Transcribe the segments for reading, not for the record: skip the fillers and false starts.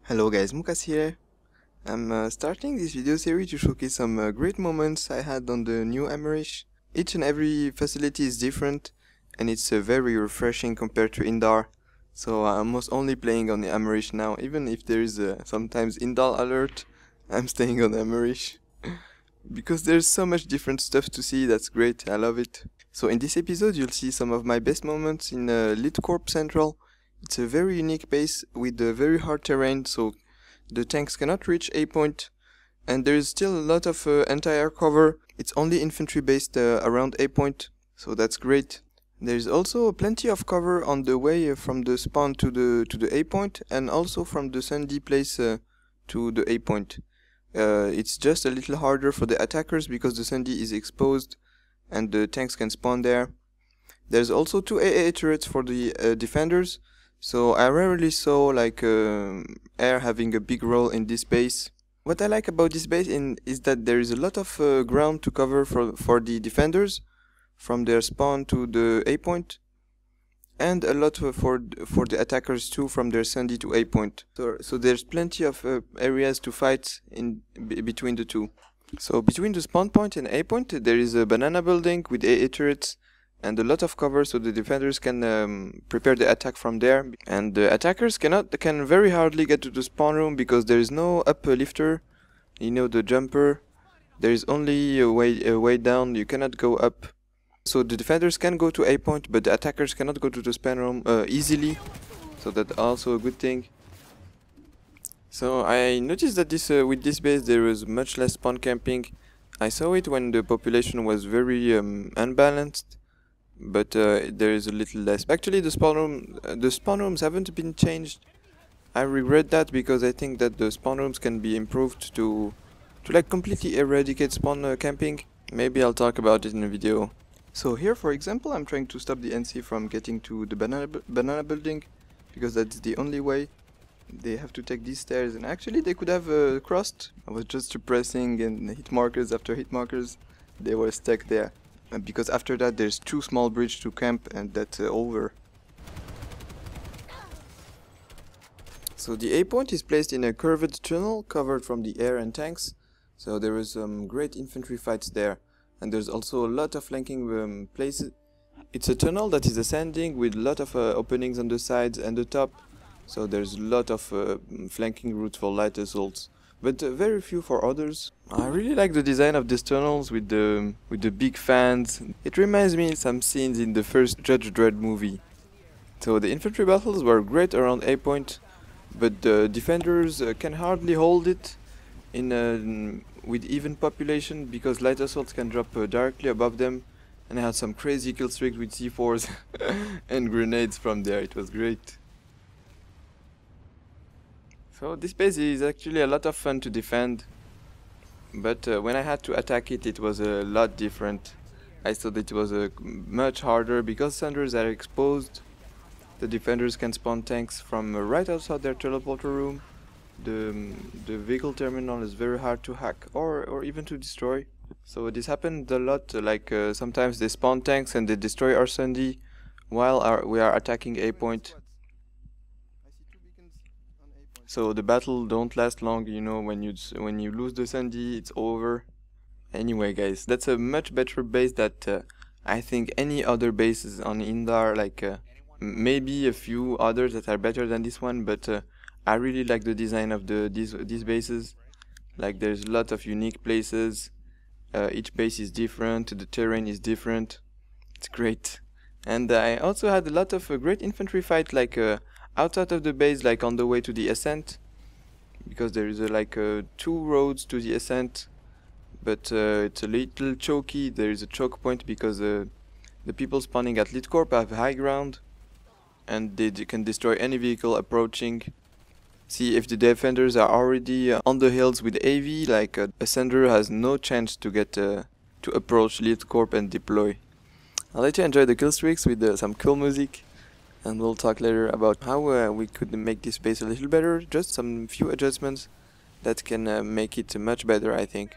Hello guys, Moukass here. I'm starting this video series to showcase some great moments I had on the new Amerish. Each and every facility is different and it's very refreshing compared to Indar. So I'm most only playing on the Amerish now, even if there is sometimes Indal alert, I'm staying on the Amerish. Because there's so much different stuff to see, that's great, I love it. So in this episode you'll see some of my best moments in Lithcorp Central. It's a very unique base with a very hard terrain, so the tanks cannot reach A point, and there is still a lot of anti-air cover. It's only infantry based around A point, so that's great. There is also plenty of cover on the way from the spawn to the A point, and also from the sandy place to the A point. It's just a little harder for the attackers because the sandy is exposed, and the tanks can spawn there. There's also 2 AA turrets for the defenders. So I rarely saw like air having a big role in this base. What I like about this base is that there is a lot of ground to cover for the defenders, from their spawn to the A point, and a lot for the attackers too, from their sandy to A point. So there's plenty of areas to fight in between the two. So between the spawn point and A point there is a banana building with AA turrets and a lot of cover, so the defenders can prepare the attack from there, and the attackers can very hardly get to the spawn room because there is no uplifter, you know, the jumper. There is only a way down, you cannot go up. So the defenders can go to A point, but the attackers cannot go to the spawn room easily, so that's also a good thing. So I noticed that with this base there was much less spawn camping. I saw it when the population was very unbalanced, but there is a little less. Actually the spawn rooms haven't been changed. I regret that because I think that the spawn rooms can be improved to like completely eradicate spawn camping. Maybe I'll talk about it in a video. So here for example I'm trying to stop the NC from getting to the banana building, because that's the only way. They have to take these stairs, and actually they could have crossed. I was just pressing and hit markers after hit markers. They were stuck there. Because after that there's 2 small bridges to camp, and that's over. So the A point is placed in a curved tunnel covered from the air and tanks, so there is some great infantry fights there, and there's also a lot of flanking places. It's a tunnel that is ascending with a lot of openings on the sides and the top, so there's a lot of flanking routes for light assaults, but very few for others. I really like the design of these tunnels with the big fans. It reminds me of some scenes in the first Judge Dredd movie. So the infantry battles were great around A point, but the defenders can hardly hold it with even population, because light assaults can drop directly above them, and I had some crazy killstreaks with C4s and grenades from there. It was great. So this base is actually a lot of fun to defend, but when I had to attack it, it was a lot different. I thought it was much harder because senders are exposed. The defenders can spawn tanks from right outside their teleporter room. The vehicle terminal is very hard to hack or even to destroy. So this happened a lot, like sometimes they spawn tanks and they destroy our sandy while we are attacking A point. So the battle don't last long, you know, when you lose the sandy, it's over. Anyway guys, that's a much better base that I think any other bases on Indar, like maybe a few others that are better than this one, but I really like the design of these bases. Like there's a lot of unique places, each base is different, the terrain is different, it's great. And I also had a lot of great infantry fight, like outside of the base, like on the way to the Ascent, because there is like 2 roads to the Ascent, but it's a little choky. There is a choke point because the people spawning at Lithcorp have high ground, and they can destroy any vehicle approaching. See, if the defenders are already on the hills with AV, like a sender has no chance to get to approach Lithcorp and deploy. I'll let you enjoy the killstreaks with some cool music, and we'll talk later about how we could make this base a little better. Just some few adjustments that can make it much better, I think.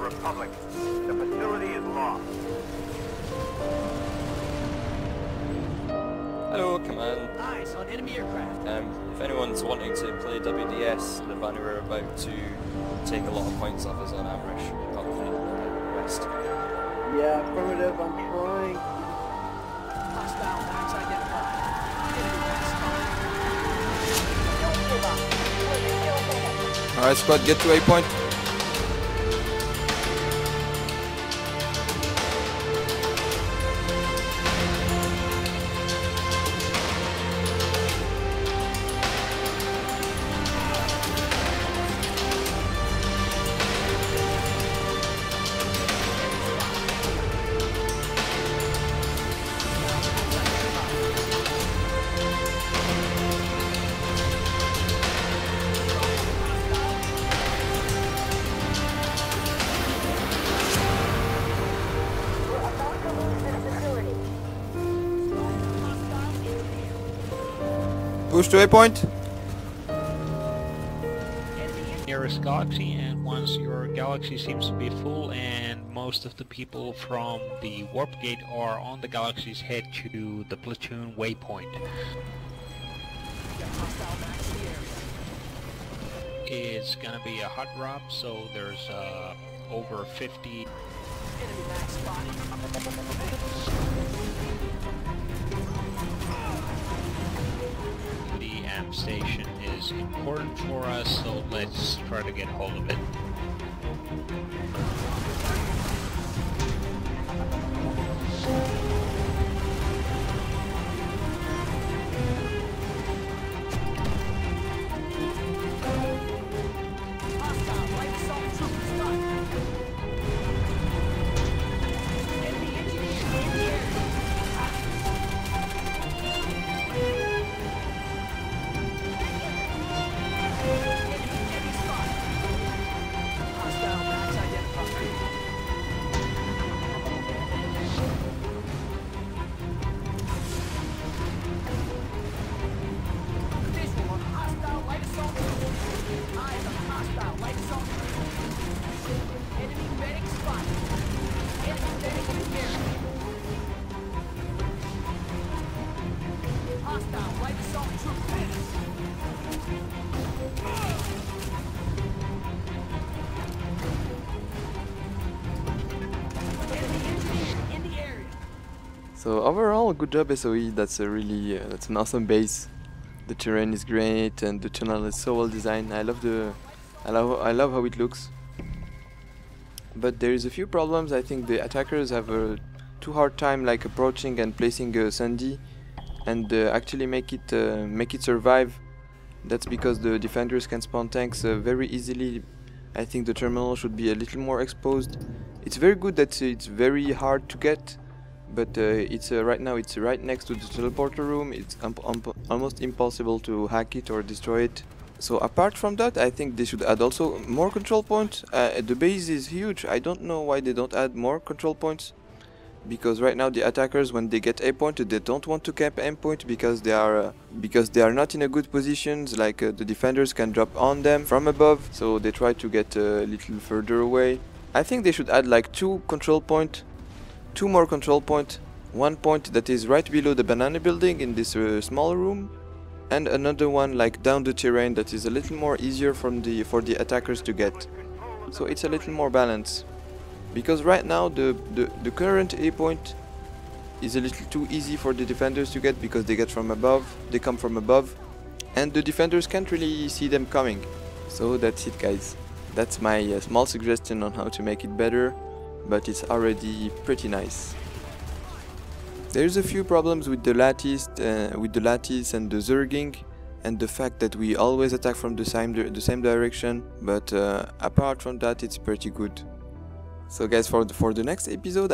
Republic. The facility is lost. Hello, command. Eyes on enemy aircraft. If anyone's wanting to play WDS, the banner we're about to take a lot of points off is on Amerish, up in the west. Yeah, affirmative, I'm trying. Hostile max identified. Enemy max Alright squad, get to A point. Push to A point. Nearest galaxy, and once your galaxy seems to be full and most of the people from the warp gate are on the galaxies, head to the platoon waypoint. It's gonna be a hot drop, so there's over 50 enemy max spotted. The amp station is important for us, so let's try to get hold of it. Hostile light assault troops spotted. Enemy engineer in the air. Enemy spotted. Hostile max identified. Visual on hostile light assault troops. Eyes on hostile light assault troops. Enemy medic spotted. Enemy medic in the air. Hostile light assault troops. Enemy engineer in the area. So overall, good job SOE. That's a really that's an awesome base. The terrain is great and the tunnel is so well designed. I love how it looks. But there is a few problems. I think the attackers have a too hard time like approaching and placing a Sandy and actually make it survive. That's because the defenders can spawn tanks very easily. I think the terminal should be a little more exposed. It's very good that it's very hard to get, but it's right now it's right next to the teleporter room. It's almost impossible to hack it or destroy it. So apart from that, I think they should add also more control points. The base is huge. I don't know why they don't add more control points. Because right now the attackers, when they get A point, they don't want to camp M point because they are not in a good positions. Like the defenders can drop on them from above, so they try to get a little further away. I think they should add like two more control point. One point that is right below the banana building in this small room, and another one like down the terrain that is a little more easier for the attackers to get. So it's a little more balanced. Because right now the current A point is a little too easy for the defenders to get because they come from above, and the defenders can't really see them coming. So that's it, guys. That's my small suggestion on how to make it better, but it's already pretty nice. There's a few problems with the lattice and the zerging, and the fact that we always attack from the same direction. But apart from that, it's pretty good. So guys, for the next episode,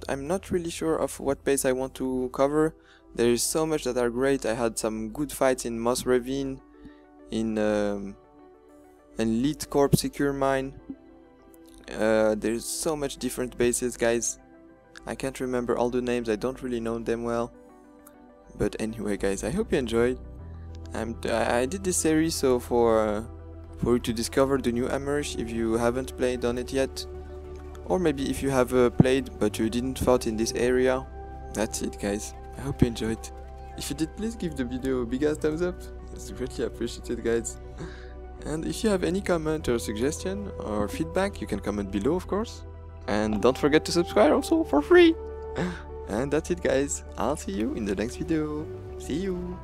I'm not really sure of what base I want to cover. There is so much that are great. I had some good fights in Moss Ravine, in Lithcorp Secure Mine. There's so much different bases, guys. I can't remember all the names. I don't really know them well. But anyway, guys, I hope you enjoyed. I did this series so for you to discover the new Amerish if you haven't played on it yet. Or maybe if you have played but you didn't fight in this area. That's it, guys. I hope you enjoyed. If you did, please give the video a big ass thumbs up. It's greatly appreciated, guys. And if you have any comment or suggestion or feedback, you can comment below, of course. And don't forget to subscribe also for free. And that's it, guys. I'll see you in the next video. See you.